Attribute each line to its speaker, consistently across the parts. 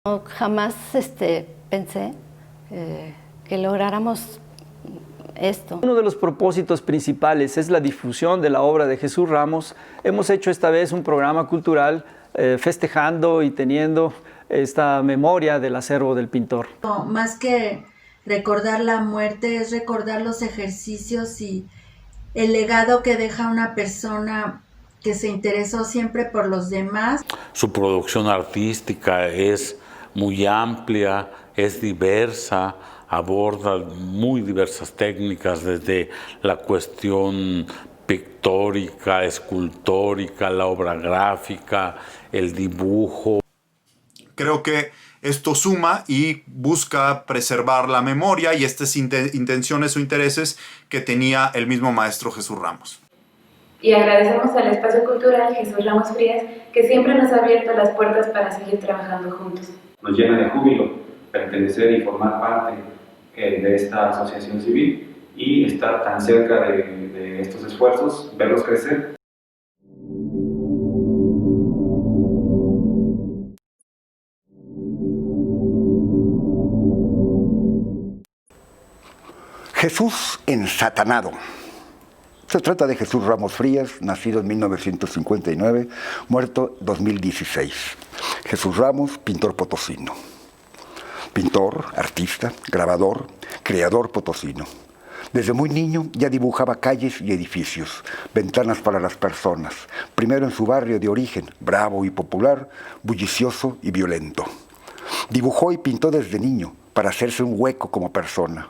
Speaker 1: No, jamás pensé que lográramos esto.
Speaker 2: Uno de los propósitos principales es la difusión de la obra de Jesús Ramos. Hemos hecho esta vez un programa cultural festejando y teniendo esta memoria del acervo del pintor.
Speaker 3: No, más que recordar la muerte, es recordar los ejercicios y el legado que deja una persona que se interesó siempre por los demás.
Speaker 4: Su producción artística es muy amplia, es diversa, aborda muy diversas técnicas, desde la cuestión pictórica, escultórica, la obra gráfica, el dibujo.
Speaker 5: Creo que esto suma y busca preservar la memoria y estas intenciones o intereses que tenía el mismo maestro Jesús Ramos.
Speaker 6: Y agradecemos al Espacio Cultural Jesús Ramos Frías, que siempre nos ha abierto las puertas para seguir trabajando juntos.
Speaker 7: Nos llena de júbilo pertenecer y formar parte de esta asociación civil y estar tan cerca de estos esfuerzos, verlos crecer.
Speaker 8: Jesús ensatanado. Se trata de Jesús Ramos Frías, nacido en 1959, muerto 2016. Jesús Ramos, pintor potosino. Pintor, artista, grabador, creador potosino. Desde muy niño ya dibujaba calles y edificios, ventanas para las personas, primero en su barrio de origen, bravo y popular, bullicioso y violento. Dibujó y pintó desde niño para hacerse un hueco como persona.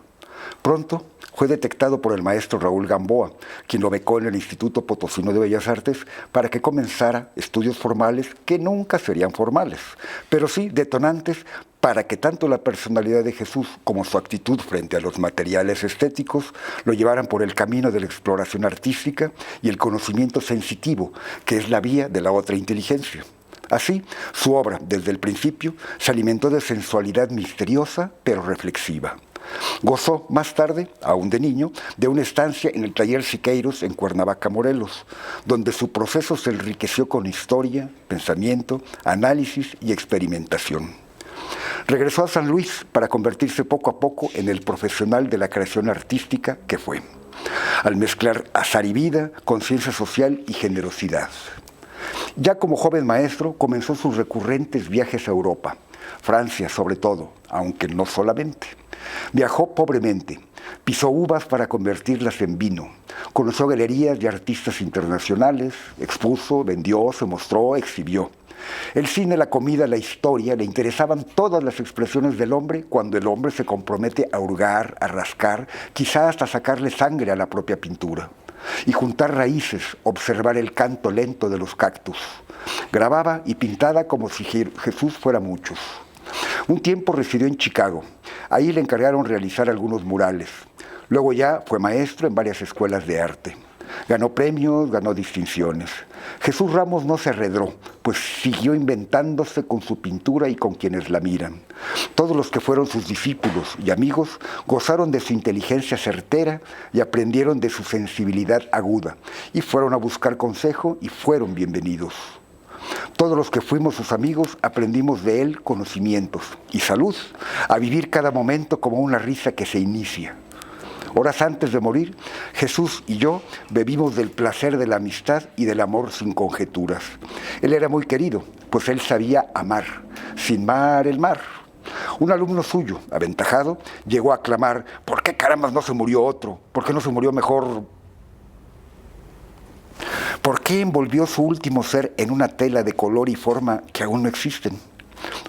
Speaker 8: Pronto fue detectado por el maestro Raúl Gamboa, quien lo becó en el Instituto Potosino de Bellas Artes para que comenzara estudios formales que nunca serían formales, pero sí detonantes para que tanto la personalidad de Jesús como su actitud frente a los materiales estéticos lo llevaran por el camino de la exploración artística y el conocimiento sensitivo, que es la vía de la otra inteligencia. Así, su obra, desde el principio, se alimentó de sensualidad misteriosa pero reflexiva. Gozó más tarde, aún de niño, de una estancia en el taller Siqueiros en Cuernavaca, Morelos, donde su proceso se enriqueció con historia, pensamiento, análisis y experimentación. Regresó a San Luis para convertirse poco a poco en el profesional de la creación artística que fue, al mezclar azar y vida, conciencia social y generosidad. Ya como joven maestro comenzó sus recurrentes viajes a Europa, Francia sobre todo, aunque no solamente. Viajó pobremente, pisó uvas para convertirlas en vino, conoció galerías de artistas internacionales, expuso, vendió, se mostró, exhibió. El cine, la comida, la historia, le interesaban todas las expresiones del hombre cuando el hombre se compromete a hurgar, a rascar, quizá hasta sacarle sangre a la propia pintura. Y juntar raíces, observar el canto lento de los cactus. Grababa y pintaba como si Jesús fuera muchos. Un tiempo residió en Chicago. Ahí le encargaron realizar algunos murales. Luego ya fue maestro en varias escuelas de arte. Ganó premios, ganó distinciones. Jesús Ramos no se arredró, pues siguió inventándose con su pintura y con quienes la miran. Todos los que fueron sus discípulos y amigos gozaron de su inteligencia certera y aprendieron de su sensibilidad aguda, y fueron a buscar consejo y fueron bienvenidos. Todos los que fuimos sus amigos aprendimos de él conocimientos y salud, a vivir cada momento como una risa que se inicia. Horas antes de morir, Jesús y yo bebimos del placer de la amistad y del amor sin conjeturas. Él era muy querido, pues él sabía amar, sin mar el mar. Un alumno suyo, aventajado, llegó a clamar: ¿por qué carambas no se murió otro? ¿Por qué no se murió mejor? ¿Por qué envolvió su último ser en una tela de color y forma que aún no existen?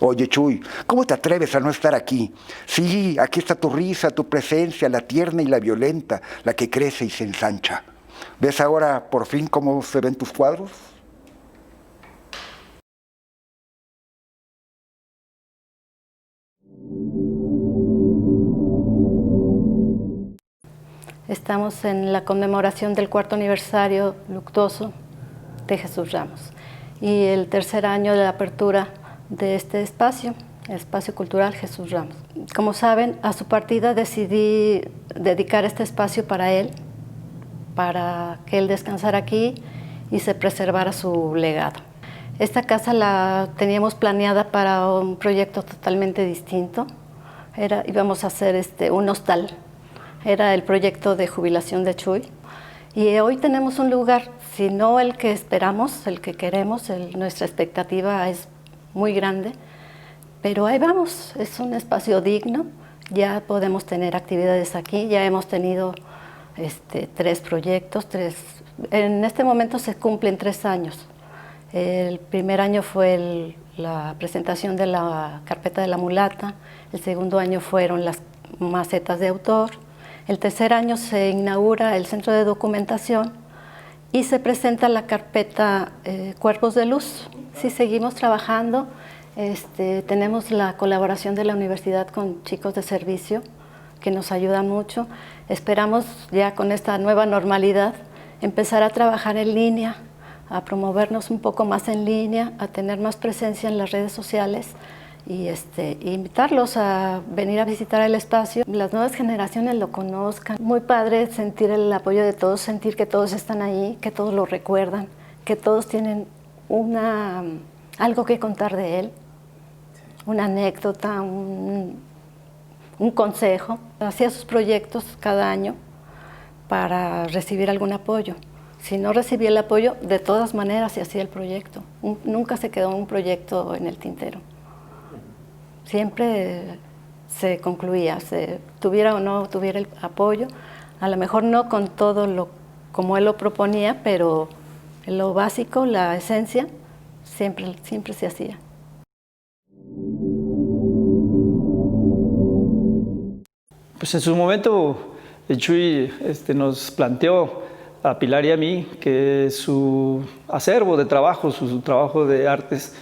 Speaker 8: Oye, Chuy, ¿cómo te atreves a no estar aquí? Sí, aquí está tu risa, tu presencia, la tierna y la violenta, la que crece y se ensancha. ¿Ves ahora por fin cómo se ven tus cuadros?
Speaker 1: Estamos en la conmemoración del 4º aniversario luctuoso de Jesús Ramos y el 3er año de la apertura de este espacio, el Espacio Cultural Jesús Ramos. Como saben, a su partida decidí dedicar este espacio para él, para que él descansara aquí y se preservara su legado. Esta casa la teníamos planeada para un proyecto totalmente distinto. Íbamos a hacer un hostal. Era el proyecto de jubilación de Chuy. Y hoy tenemos un lugar, si no el que esperamos, el que queremos, nuestra expectativa es muy grande, pero ahí vamos, es un espacio digno, ya podemos tener actividades aquí, ya hemos tenido 3 proyectos, en este momento se cumplen 3 años. El primer año fue la presentación de la carpeta de la mulata, el segundo año fueron las macetas de autor, el tercer año se inaugura el centro de documentación y se presenta la carpeta Cuerpos de Luz. Sí, seguimos trabajando, tenemos la colaboración de la universidad con chicos de servicio que nos ayudan mucho. Esperamos ya con esta nueva normalidad empezar a trabajar en línea, a promovernos un poco más en línea, a tener más presencia en las redes sociales y invitarlos a venir a visitar el espacio. Las nuevas generaciones lo conozcan. Muy padre sentir el apoyo de todos, sentir que todos están ahí, que todos lo recuerdan, que todos tienen algo que contar de él, una anécdota, un consejo. Hacía sus proyectos cada año para recibir algún apoyo. Si no recibía el apoyo, de todas maneras se hacía el proyecto. Nunca se quedó un proyecto en el tintero. Siempre se concluía, tuviera o no tuviera el apoyo, a lo mejor no con todo como él lo proponía, pero lo básico, la esencia, siempre se hacía.
Speaker 2: Pues en su momento el Chuy nos planteó a Pilar y a mí que su acervo de trabajo, su trabajo de artes,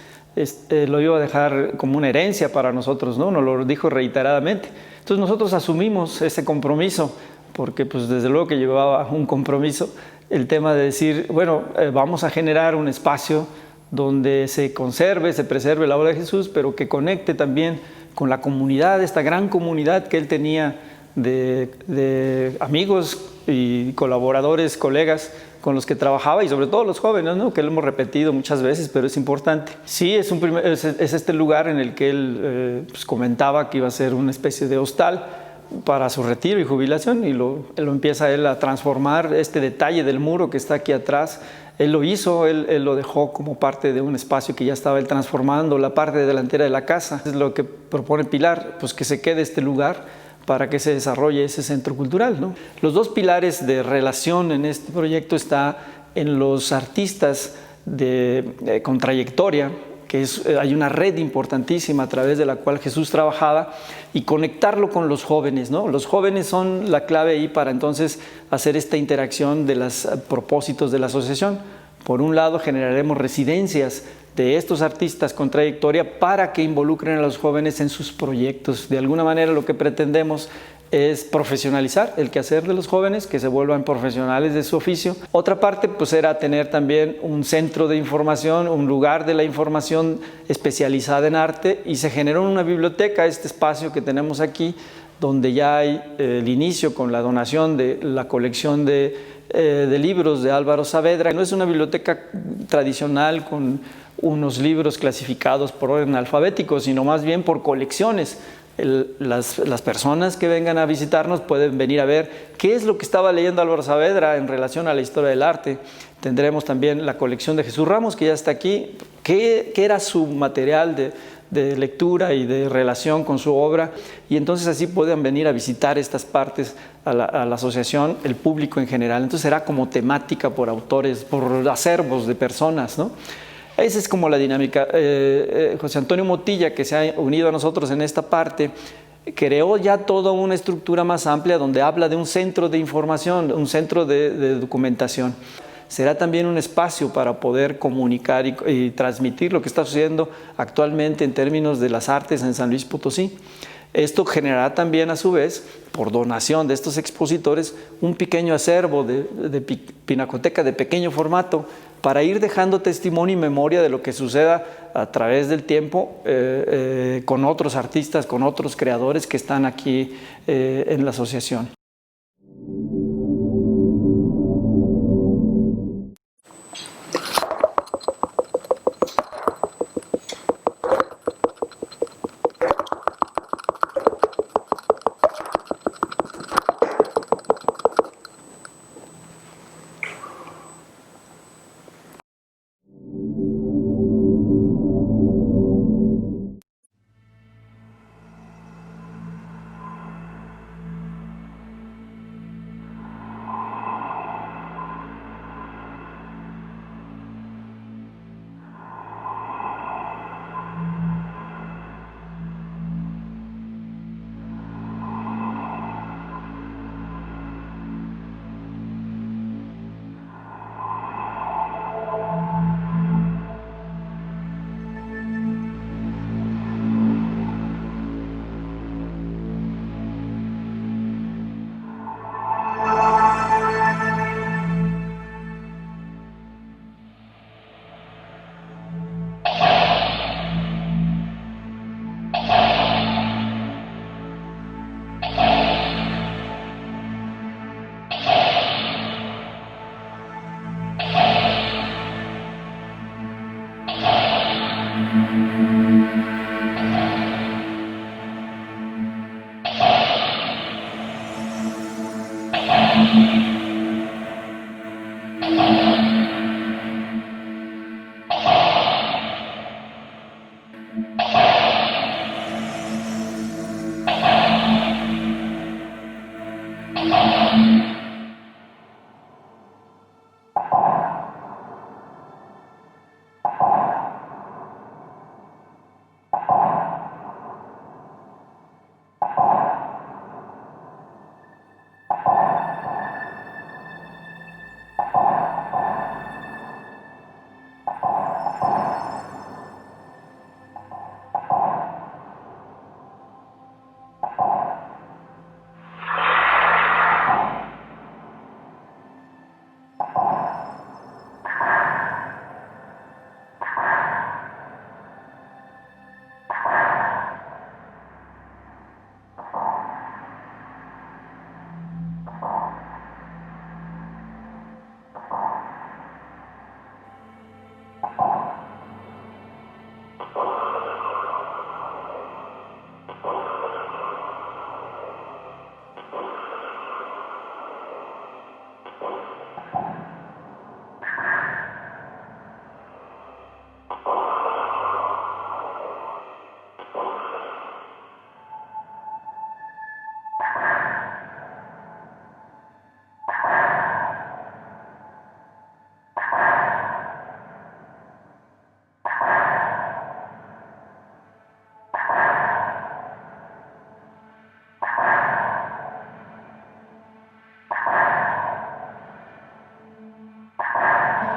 Speaker 2: lo iba a dejar como una herencia para nosotros, ¿no? Nos lo dijo reiteradamente. Entonces nosotros asumimos ese compromiso, porque pues desde luego que llevaba un compromiso el tema de decir, bueno, vamos a generar un espacio donde se conserve, se preserve la obra de Jesús, pero que conecte también con la comunidad, esta gran comunidad que él tenía de amigos y colaboradores, colegas con los que trabajaba, y sobre todo los jóvenes, ¿no? Que lo hemos repetido muchas veces, pero es importante. Sí, es este lugar en el que él pues comentaba que iba a ser una especie de hostal para su retiro y jubilación, y lo empieza él a transformar. Este detalle del muro que está aquí atrás, él lo hizo, él lo dejó como parte de un espacio que ya estaba él transformando, la parte delantera de la casa. Es lo que propone Pilar, pues que se quede este lugar para que se desarrolle ese centro cultural, ¿no? Los 2 pilares de relación en este proyecto está en los artistas con trayectoria, que hay una red importantísima a través de la cual Jesús trabajaba, y conectarlo con los jóvenes, ¿no? Los jóvenes son la clave ahí para entonces hacer esta interacción de los propósitos de la asociación. Por un lado, generaremos residencias de estos artistas con trayectoria para que involucren a los jóvenes en sus proyectos. De alguna manera lo que pretendemos es profesionalizar el quehacer de los jóvenes, que se vuelvan profesionales de su oficio. Otra parte pues era tener también un centro de información, un lugar de la información especializada en arte, y se generó una biblioteca, este espacio que tenemos aquí, donde ya hay el inicio con la donación de la colección de libros de Álvaro Saavedra. No es una biblioteca tradicional con unos libros clasificados por orden alfabético, sino más bien por colecciones. Las personas que vengan a visitarnos pueden venir a ver qué es lo que estaba leyendo Álvaro Saavedra en relación a la historia del arte. Tendremos también la colección de Jesús Ramos, que ya está aquí, qué era su material de lectura y de relación con su obra, y entonces así pueden venir a visitar estas partes a la asociación, el público en general. Entonces será como temática por autores, por acervos de personas, ¿no? Esa es como la dinámica. José Antonio Motilla, que se ha unido a nosotros en esta parte, creó ya toda una estructura más amplia donde habla de un centro de información, un centro de documentación. Será también un espacio para poder comunicar y transmitir lo que está sucediendo actualmente en términos de las artes en San Luis Potosí. Esto generará también, a su vez, por donación de estos expositores, un pequeño acervo de pinacoteca de pequeño formato, para ir dejando testimonio y memoria de lo que suceda a través del tiempo con otros artistas, con otros creadores que están aquí en la asociación.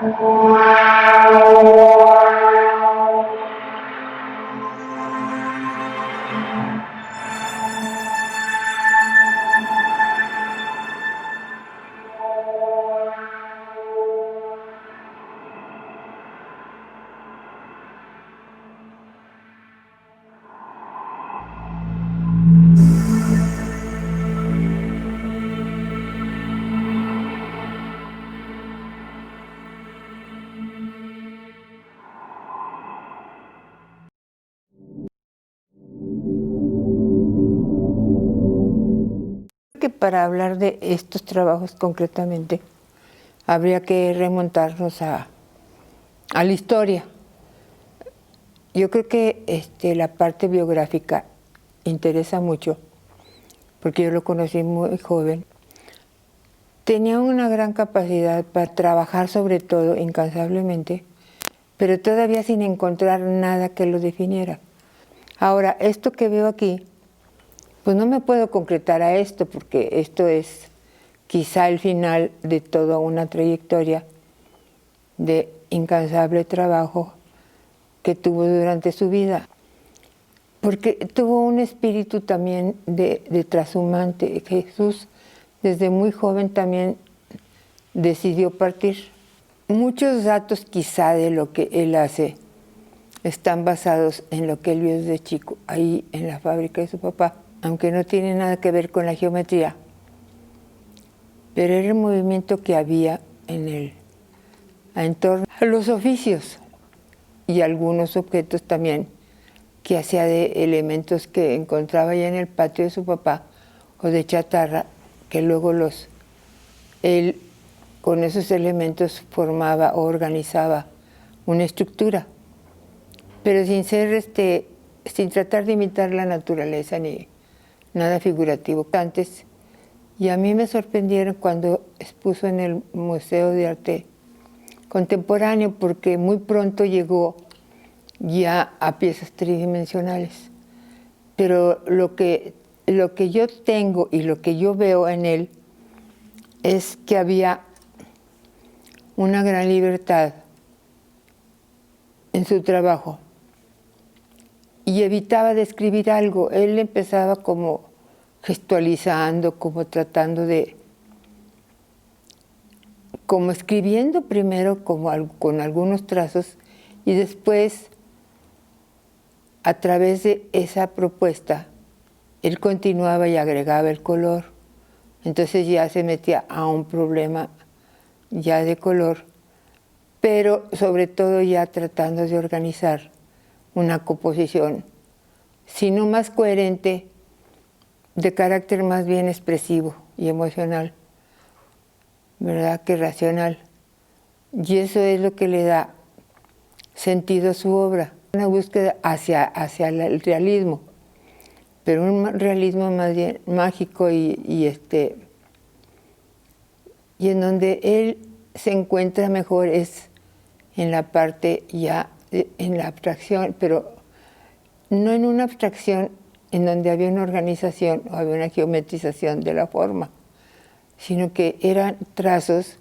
Speaker 9: Que para hablar de estos trabajos concretamente habría que remontarnos a la historia. Yo creo que la parte biográfica interesa mucho, porque yo lo conocí muy joven. Tenía una gran capacidad para trabajar sobre todo incansablemente, pero todavía sin encontrar nada que lo definiera. Ahora, esto que veo aquí, pues no me puedo concretar a esto, porque esto es quizá el final de toda una trayectoria de incansable trabajo que tuvo durante su vida. Porque tuvo un espíritu también de trashumante. Jesús, desde muy joven, también decidió partir. Muchos datos quizá de lo que él hace están basados en lo que él vio desde chico, ahí en la fábrica de su papá, aunque no tiene nada que ver con la geometría. Pero era el movimiento que había en torno a los oficios y algunos objetos también que hacía de elementos que encontraba ya en el patio de su papá o de chatarra, que luego él con esos elementos formaba o organizaba una estructura, pero sin sin tratar de imitar la naturaleza ni nada figurativo. Antes, y a mí me sorprendieron cuando expuso en el Museo de Arte Contemporáneo, porque muy pronto llegó ya a piezas tridimensionales. Pero lo que yo tengo y lo que yo veo en él es que había una gran libertad en su trabajo y evitaba describir algo. Él empezaba como gestualizando, como tratando como escribiendo primero con algunos trazos y después, a través de esa propuesta, él continuaba y agregaba el color. Entonces ya se metía a un problema ya de color, pero sobre todo ya tratando de organizar una composición, sino más coherente, de carácter más bien expresivo y emocional, ¿verdad?, que racional. Y eso es lo que le da sentido a su obra, una búsqueda hacia el realismo, pero un realismo más bien mágico y en donde él se encuentra mejor es en la parte ya, en la abstracción, pero no en una abstracción en donde había una organización o había una geometrización de la forma, sino que eran trazos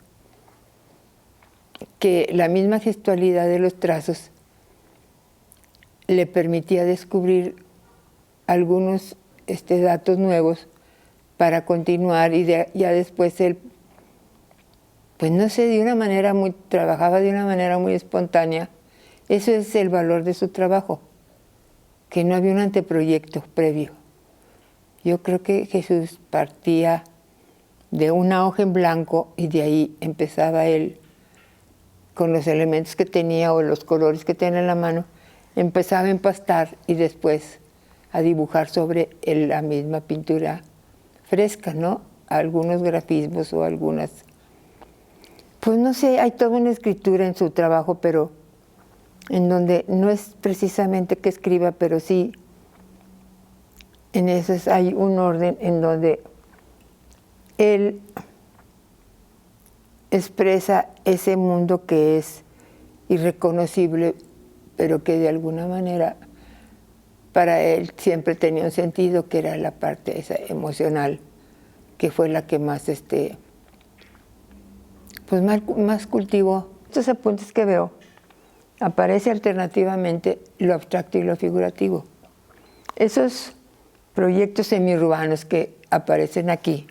Speaker 9: que la misma gestualidad de los trazos le permitía descubrir algunos datos nuevos para continuar, y ya después él, pues no sé, trabajaba de una manera muy espontánea. Eso es el valor de su trabajo, que no había un anteproyecto previo. Yo creo que Jesús partía de una hoja en blanco y de ahí empezaba él, con los elementos que tenía o los colores que tenía en la mano, empezaba a empastar y después a dibujar sobre la misma pintura fresca, ¿no? Algunos grafismos o algunas... Pues no sé, hay toda una escritura en su trabajo, pero en donde no es precisamente que escriba, pero sí en esos hay un orden en donde él expresa ese mundo que es irreconocible, pero que de alguna manera para él siempre tenía un sentido, que era la parte esa emocional, que fue la que más, pues más cultivó estos apuntes que veo aparece alternativamente lo abstracto y lo figurativo. Esos proyectos semiurbanos que aparecen aquí,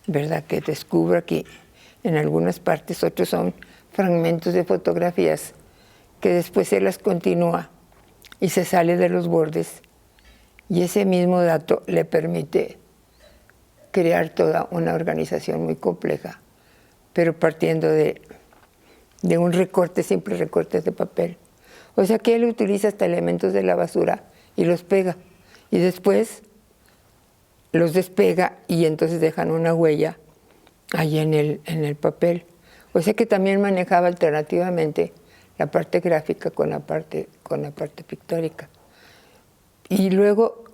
Speaker 9: ¿verdad? Que descubro aquí en algunas partes, otros son fragmentos de fotografías que después se las continúa y se sale de los bordes, y ese mismo dato le permite crear toda una organización muy compleja, pero partiendo de un recorte, simples recortes de papel. O sea que él utiliza hasta elementos de la basura y los pega, y después los despega y entonces dejan una huella ahí en el papel. O sea que también manejaba alternativamente la parte gráfica con la parte pictórica. Y luego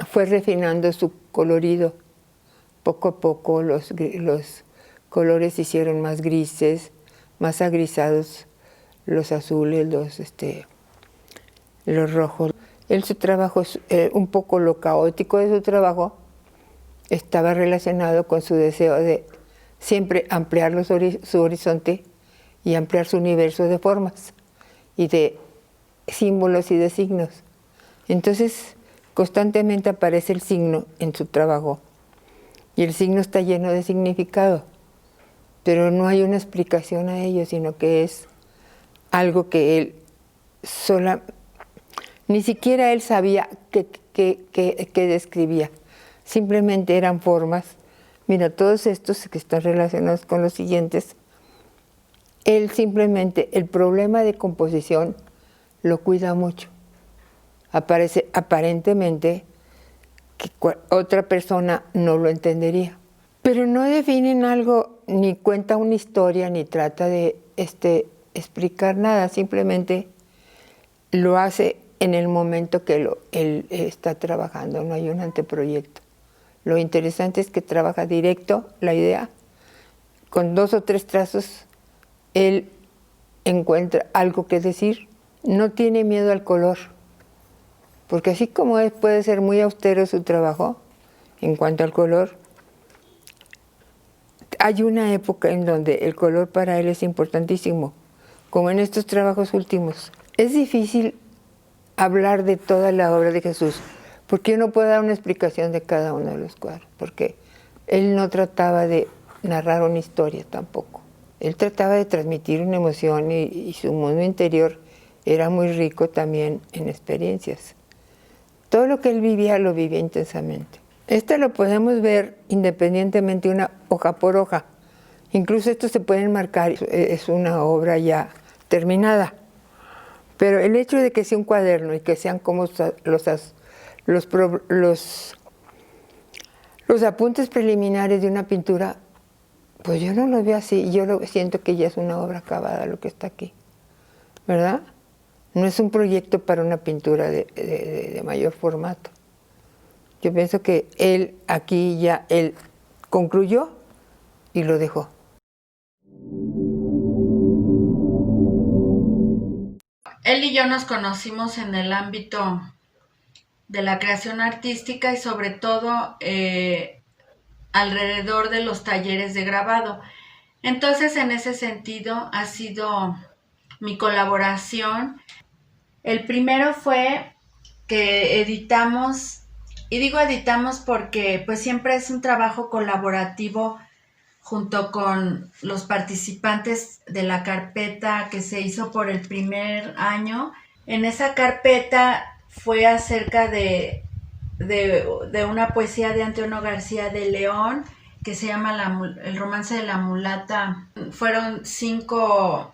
Speaker 9: fue refinando su colorido. Poco a poco los colores se hicieron más grises, más agrisados, los azules, los rojos. Su trabajo, un poco lo caótico de su trabajo, estaba relacionado con su deseo de siempre ampliar su horizonte y ampliar su universo de formas y de símbolos y de signos. Entonces, constantemente aparece el signo en su trabajo y el signo está lleno de significado, pero no hay una explicación a ello, sino que es algo que él ni siquiera él sabía que describía. Simplemente eran formas. Mira, todos estos que están relacionados con los siguientes, él simplemente, el problema de composición lo cuida mucho. Aparece aparentemente que otra persona no lo entendería. Pero no definen algo, ni cuenta una historia, ni trata de explicar nada. Simplemente lo hace en el momento que él está trabajando, no hay un anteproyecto. Lo interesante es que trabaja directo la idea, con 2 o 3 trazos, él encuentra algo que decir, no tiene miedo al color, porque así como puede ser muy austero su trabajo en cuanto al color, hay una época en donde el color para él es importantísimo, como en estos trabajos últimos. Es difícil hablar de toda la obra de Jesús, porque yo no puedo dar una explicación de cada uno de los cuadros, porque él no trataba de narrar una historia tampoco. Él trataba de transmitir una emoción y su mundo interior era muy rico también en experiencias. Todo lo que él vivía, lo vivía intensamente. Esto lo podemos ver independientemente, una hoja por hoja. Incluso esto se pueden marcar, es una obra ya terminada. Pero el hecho de que sea un cuaderno y que sean como los apuntes preliminares de una pintura, pues yo no lo veo así. Yo siento que ya es una obra acabada lo que está aquí, ¿verdad? No es un proyecto para una pintura de mayor formato. Yo pienso que él aquí ya, él concluyó y lo dejó.
Speaker 3: Él y yo nos conocimos en el ámbito de la creación artística y sobre todo alrededor de los talleres de grabado. Entonces, en ese sentido, ha sido mi colaboración. El primero fue que editamos, y digo editamos porque pues siempre es un trabajo colaborativo junto con los participantes de la carpeta que se hizo por el primer año. En esa carpeta fue acerca de una poesía de Antonio García de León que se llama El romance de la mulata. Fueron 5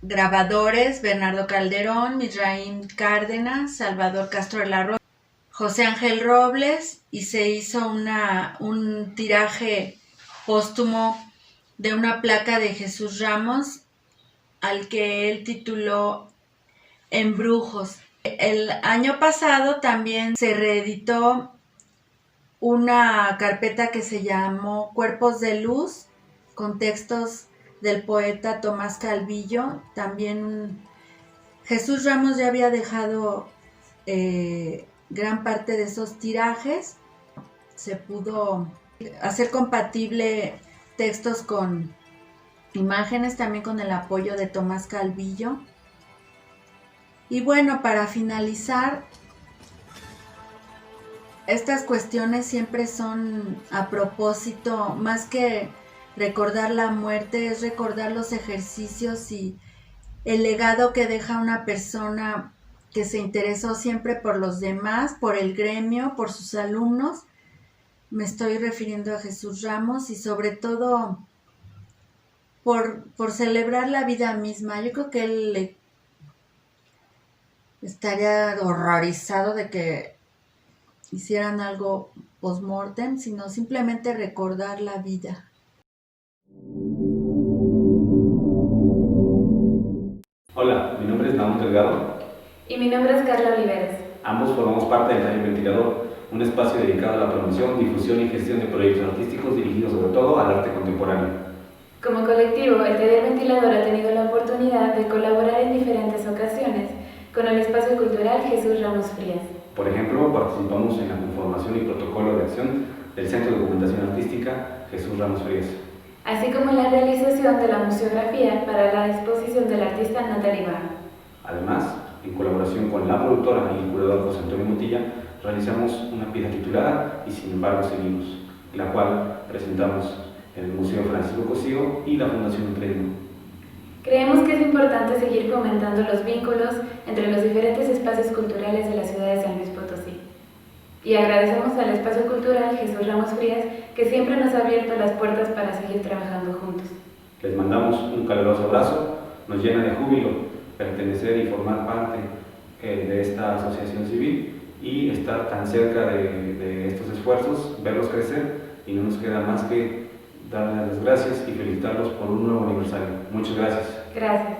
Speaker 3: grabadores: Bernardo Calderón, Misraín Cárdenas, Salvador Castro de la Rosa, José Ángel Robles, y se hizo un tiraje póstumo de una placa de Jesús Ramos al que él tituló Embrujos. El año pasado también se reeditó una carpeta que se llamó Cuerpos de Luz, con textos del poeta Tomás Calvillo. También Jesús Ramos ya había dejado gran parte de esos tirajes. Se pudo hacer compatible textos con imágenes también con el apoyo de Tomás Calvillo. Y bueno, para finalizar, estas cuestiones siempre son a propósito, más que recordar la muerte, es recordar los ejercicios y el legado que deja una persona que se interesó siempre por los demás, por el gremio, por sus alumnos. Me estoy refiriendo a Jesús Ramos y sobre todo por celebrar la vida misma. Yo creo que él estaría horrorizado de que hicieran algo post-mortem, sino simplemente recordar la vida.
Speaker 7: Hola, mi nombre es Naum Delgado.
Speaker 6: Y mi nombre es Carla Oliveres.
Speaker 7: Ambos formamos parte del Taller Ventilador, un espacio dedicado a la promoción, difusión y gestión de proyectos artísticos dirigidos sobre todo al arte contemporáneo.
Speaker 6: Como colectivo, el Taller Ventilador ha tenido la oportunidad de colaborar en diferentes ocasiones con el espacio cultural Jesús Ramos Frías.
Speaker 7: Por ejemplo, participamos en la conformación y protocolo de acción del Centro de Documentación Artística Jesús Ramos Frías,
Speaker 6: así como la realización de la museografía para la exposición del artista Natalie Barr.
Speaker 7: Además, en colaboración con la productora y el curador José Antonio Montilla, realizamos una pieza titulada Y sin embargo seguimos, la cual presentamos en el Museo Francisco Cosío y la Fundación Emprendimiento.
Speaker 6: Creemos que es importante seguir fomentando los vínculos entre los diferentes espacios culturales de la ciudad de San Luis Potosí. Y agradecemos al Espacio Cultural Jesús Ramos Frías, que siempre nos ha abierto las puertas para seguir trabajando juntos.
Speaker 7: Les mandamos un caluroso abrazo, nos llena de júbilo pertenecer y formar parte de esta asociación civil y estar tan cerca de estos esfuerzos, verlos crecer, y no nos queda más que darles las gracias y felicitarlos por un nuevo aniversario. Muchas gracias.
Speaker 6: Gracias.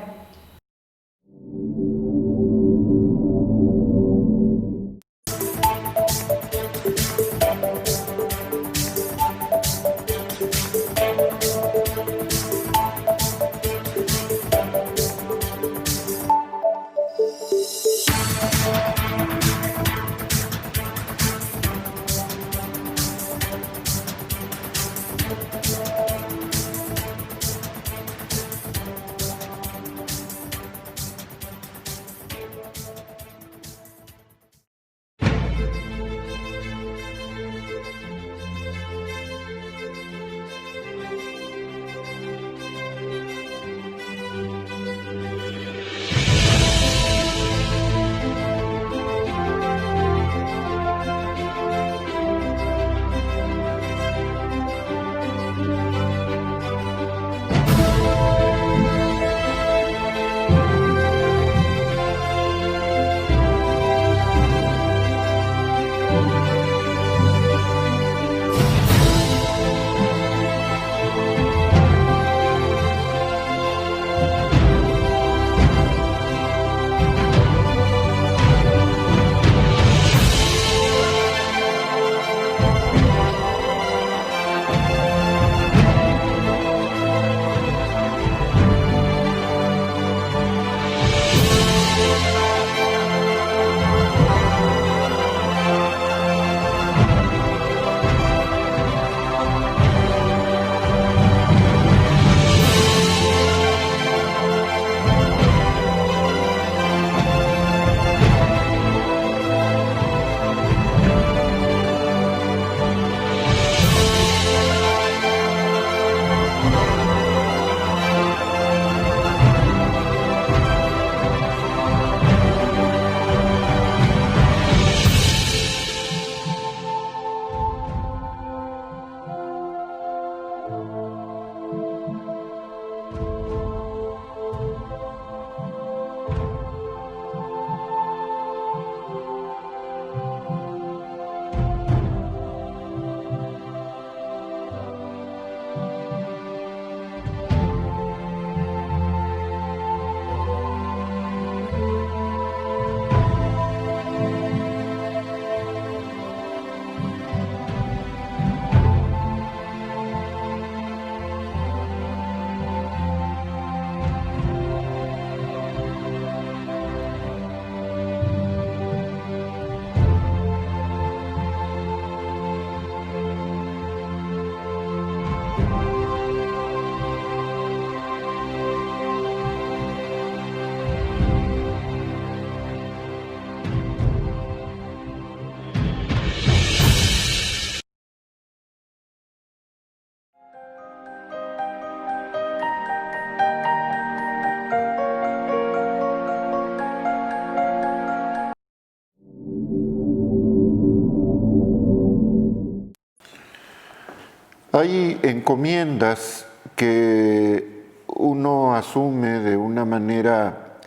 Speaker 10: Hay encomiendas que uno asume de una manera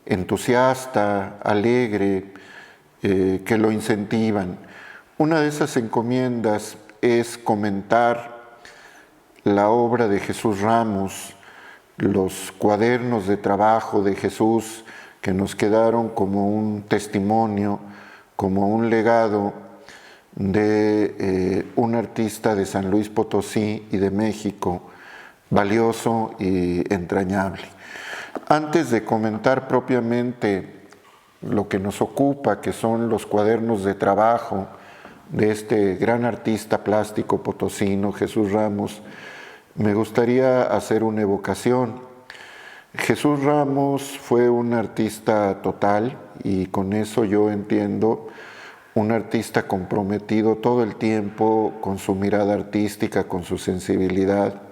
Speaker 10: entusiasta, alegre, que lo incentivan. Una de esas encomiendas es comentar la obra de Jesús Ramos, los cuadernos de trabajo de Jesús que nos quedaron como un testimonio, como un legado de un artista de San Luis Potosí y de México, valioso y entrañable. Antes de comentar propiamente lo que nos ocupa, que son los cuadernos de trabajo de este gran artista plástico potosino, Jesús Ramos, me gustaría hacer una evocación. Jesús Ramos fue un artista total, y con eso yo entiendo un artista comprometido todo el tiempo con su mirada artística, con su sensibilidad,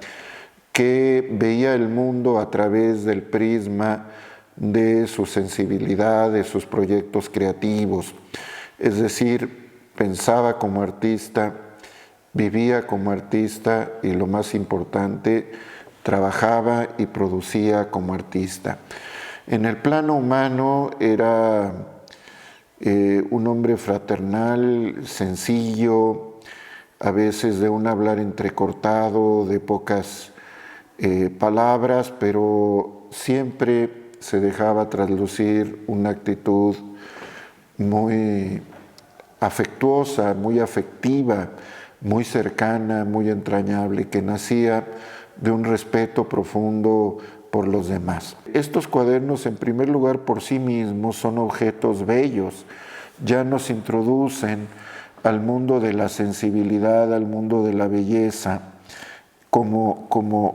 Speaker 10: que veía el mundo a través del prisma de su sensibilidad, de sus proyectos creativos. Es decir, pensaba como artista, vivía como artista y, lo más importante, trabajaba y producía como artista. En el plano humano era un hombre fraternal, sencillo, a veces de un hablar entrecortado, de pocas palabras, pero siempre se dejaba traslucir una actitud muy afectuosa, muy afectiva, muy cercana, muy entrañable, que nacía de un respeto profundo por los demás. Estos cuadernos, en primer lugar, por sí mismos son objetos bellos, ya nos introducen al mundo de la sensibilidad, al mundo de la belleza, como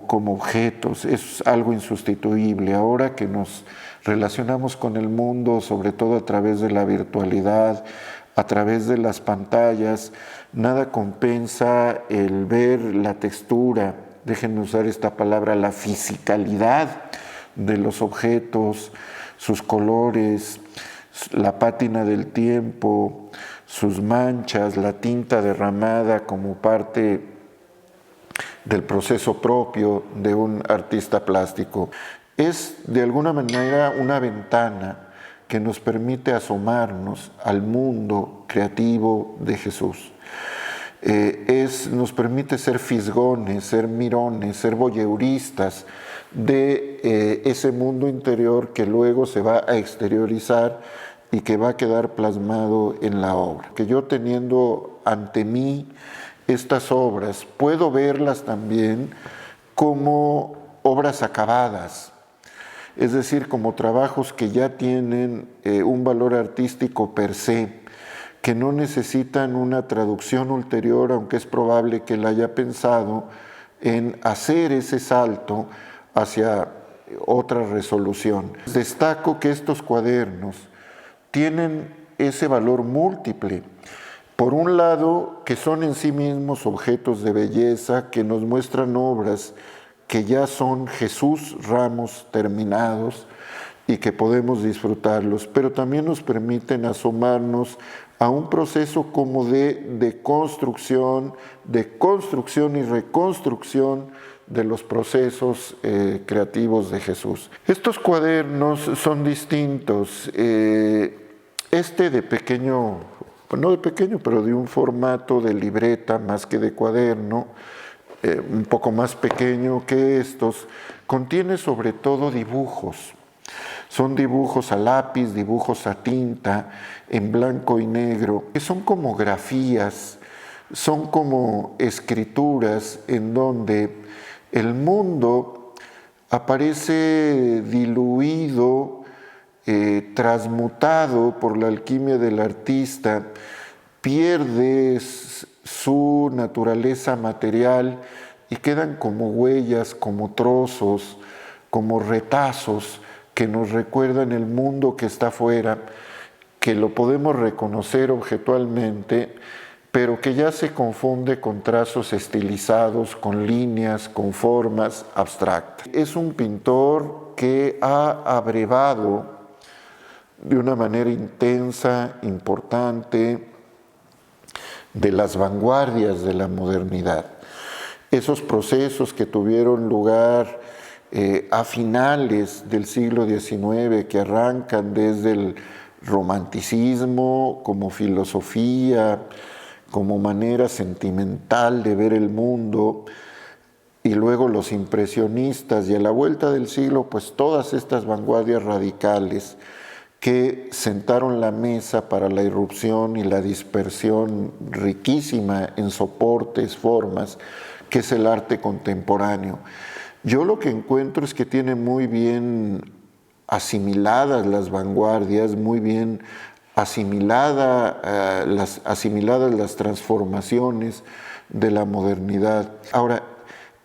Speaker 10: objetos. Es algo insustituible. Ahora que nos relacionamos con el mundo, sobre todo a través de la virtualidad, a través de las pantallas, nada compensa el ver la textura, déjenme usar esta palabra, la fisicalidad de los objetos, sus colores, la pátina del tiempo, sus manchas, la tinta derramada como parte del proceso propio de un artista plástico. Es de alguna manera una ventana que nos permite asomarnos al mundo creativo de Jesús. Nos permite ser fisgones, ser mirones, ser voyeuristas de ese mundo interior que luego se va a exteriorizar y que va a quedar plasmado en la obra. Que yo, teniendo ante mí estas obras, puedo verlas también como obras acabadas, es decir, como trabajos que ya tienen un valor artístico per se, que no necesitan una traducción ulterior, aunque es probable que él haya pensado en hacer ese salto hacia otra resolución. Destaco que estos cuadernos tienen ese valor múltiple. Por un lado, que son en sí mismos objetos de belleza que nos muestran obras que ya son Jesús Ramos terminados y que podemos disfrutarlos, pero también nos permiten asomarnos a un proceso como de construcción y reconstrucción de los procesos creativos de Jesús. Estos cuadernos son distintos. Este de pequeño, no de pequeño, pero de un formato de libreta más que de cuaderno, un poco más pequeño que estos, contiene sobre todo dibujos. Son dibujos a lápiz, dibujos a tinta, en blanco y negro, que son como grafías, son como escrituras en donde el mundo aparece diluido, transmutado por la alquimia del artista, pierde su naturaleza material y quedan como huellas, como trozos, como retazos que nos recuerdan el mundo que está afuera, que lo podemos reconocer objetualmente, pero que ya se confunde con trazos estilizados, con líneas, con formas abstractas. Es un pintor que ha abrevado de una manera intensa, importante, de las vanguardias de la modernidad. esos procesos que tuvieron lugar a finales del siglo XIX, que arrancan desde el romanticismo como filosofía, como manera sentimental de ver el mundo, y luego los impresionistas, y a la vuelta del siglo, pues todas estas vanguardias radicales que sentaron la mesa para la irrupción y la dispersión riquísima en soportes, formas, que es el arte contemporáneo. Yo lo que encuentro es que tiene muy bien asimiladas las vanguardias, muy bien asimiladas las transformaciones de la modernidad. Ahora,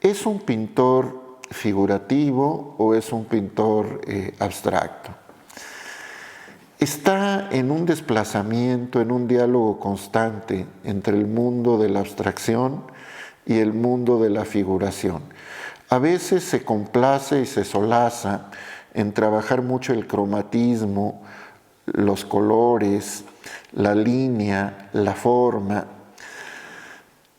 Speaker 10: ¿es un pintor figurativo o es un pintor abstracto? Está en un desplazamiento, en un diálogo constante entre el mundo de la abstracción y el mundo de la figuración. A veces se complace y se solaza en trabajar mucho el cromatismo, los colores, la línea, la forma,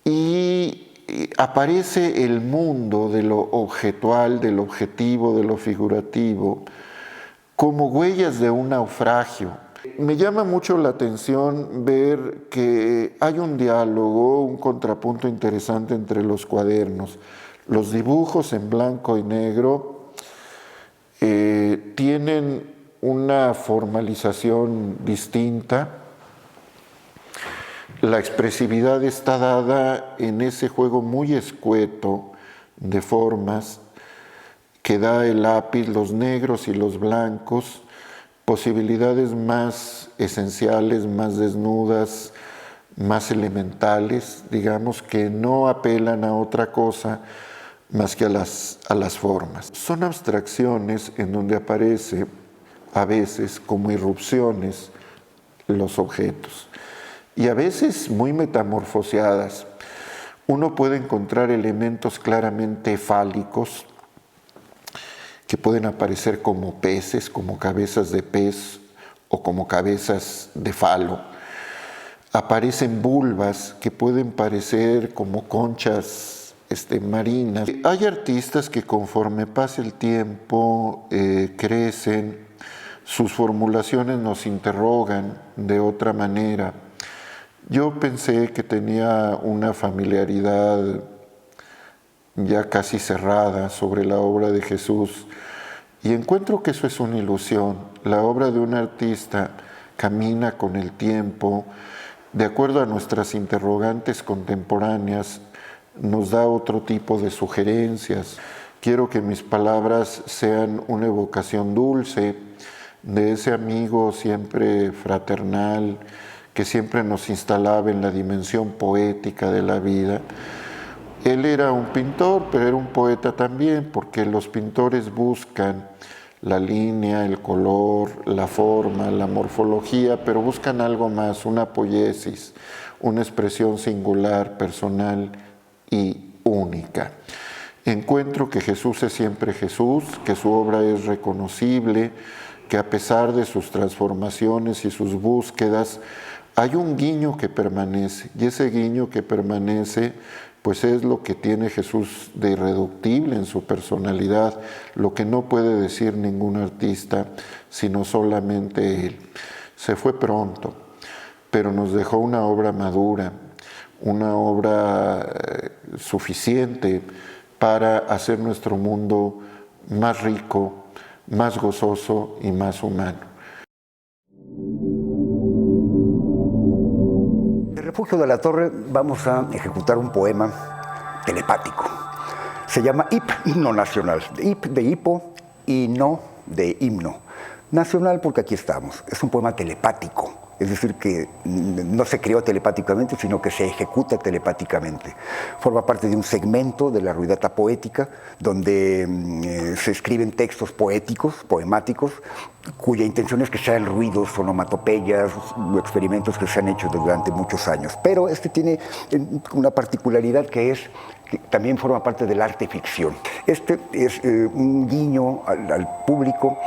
Speaker 10: y aparece el mundo de lo objetual, del objetivo, de lo figurativo, como huellas de un naufragio. Me llama mucho la atención ver que hay un diálogo, un contrapunto interesante entre los cuadernos. Los dibujos en blanco y negro tienen una formalización distinta. La expresividad está dada en ese juego muy escueto de formas que da el lápiz, los negros y los blancos, posibilidades más esenciales, más desnudas, más elementales, digamos, que no apelan a otra cosa más que a las formas. Son abstracciones en donde aparece a veces como irrupciones los objetos y a veces muy metamorfoseadas. Uno puede encontrar elementos claramente fálicos que pueden aparecer como peces, como cabezas de pez o como cabezas de falo. Aparecen vulvas que pueden parecer como conchas marinas. Hay artistas que conforme pasa el tiempo crecen, sus formulaciones nos interrogan de otra manera. Yo pensé que tenía una familiaridad ya casi cerrada sobre la obra de Jesús y encuentro que eso es una ilusión. La obra de un artista camina con el tiempo, de acuerdo a nuestras interrogantes contemporáneas, nos da otro tipo de sugerencias. Quiero que mis palabras sean una evocación dulce de ese amigo siempre fraternal que siempre nos instalaba en la dimensión poética de la vida. Él era un pintor, pero era un poeta también, porque los pintores buscan la línea, el color, la forma, la morfología, pero buscan algo más, una poiesis, una expresión singular, personal y única. Encuentro que Jesús es siempre Jesús, que su obra es reconocible, que a pesar de sus transformaciones y sus búsquedas, hay un guiño que permanece, y ese guiño que permanece pues es lo que tiene Jesús de irreductible en su personalidad, lo que no puede decir ningún artista, sino solamente él. Se fue pronto, pero nos dejó una obra madura, una obra suficiente para hacer nuestro mundo más rico, más gozoso y más humano.
Speaker 8: En el Refugio de la Torre vamos a ejecutar un poema telepático. Se llama Himno Nacional. Hip de hipo y no de himno. Nacional porque aquí estamos. Es un poema telepático. Es decir, que no se creó telepáticamente, sino que se ejecuta telepáticamente. Forma parte de un segmento de la ruidata poética, donde se escriben textos poéticos, poemáticos, cuya intención es que sean ruidos, onomatopeyas, experimentos que se han hecho durante muchos años. Pero este tiene una particularidad que es que también forma parte del arte ficción. Este es un guiño al público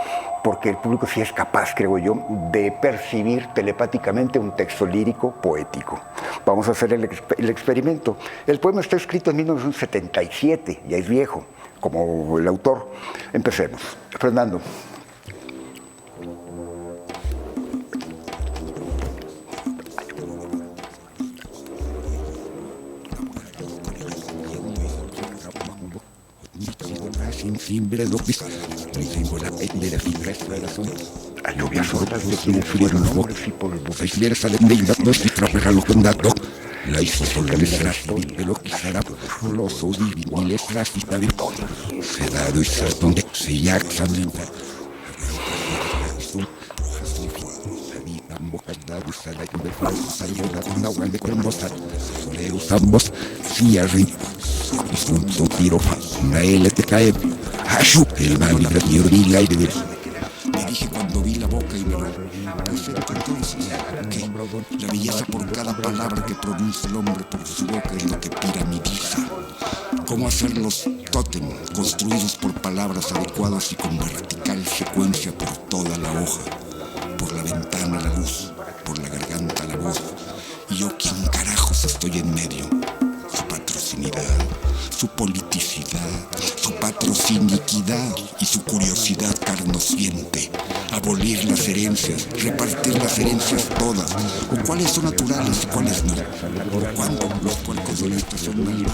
Speaker 8: porque el público sí es capaz, creo yo, de percibir telepáticamente un texto lírico poético. Vamos a hacer el experimento. El poema está escrito en 1977, ya es viejo, como el autor. Empecemos. Fernando. A lluvia sordas de quienes fueron hombres y polvo. La historia de la civil de lo que será los dividiles racista de todo. Sedado y sartón de sillaxan. Ambos cierren y un tiro una LTKM. Ashu, el mal y el aire de me dije cuando vi la boca y me lo puse de conciencia que la belleza por cada palabra que pronuncia el hombre por su boca es lo que piramidiza. Cómo hacer los tótem construidos por palabras adecuadas y con vertical secuencia por toda la hoja, por la ventana la luz, por la garganta la voz. Y yo, ¿quién carajos estoy en medio? Su patrocinidad, su politicidad, su patrociniquidad y su curiosidad carnosiente. Abolir las herencias, repartir las herencias todas, o cuáles son naturales y cuáles no. Cuando los cuerpos de estos son malos.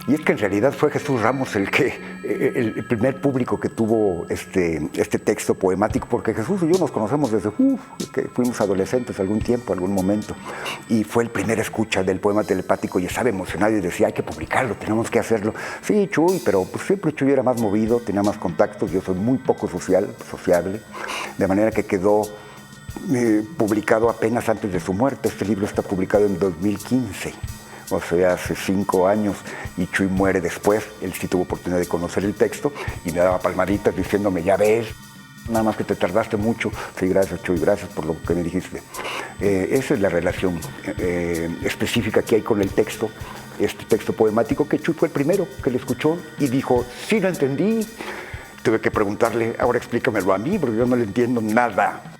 Speaker 8: Y es que en realidad fue Jesús Ramos el primer público que tuvo este texto poemático, porque Jesús y yo nos conocemos desde que fuimos adolescentes algún tiempo, algún momento, y fue el primer escucha del poema telepático y estaba emocionado y decía, hay que publicarlo, tenemos que hacerlo. Sí, Chuy, pero pues siempre Chuy era más movido, tenía más contactos, yo soy muy poco sociable, de manera que quedó publicado apenas antes de su muerte. Este libro está publicado en 2015. O sea, hace 5 años, y Chuy muere después. Él sí tuvo oportunidad de conocer el texto y me daba palmaditas diciéndome, ya ves, nada más que te tardaste mucho. Sí, gracias Chuy, gracias por lo que me dijiste. Esa es la relación específica que hay con el texto, este texto poemático, que Chuy fue el primero que lo escuchó y dijo, sí, lo entendí. Tuve que preguntarle, ahora explícamelo a mí, porque yo no le entiendo nada.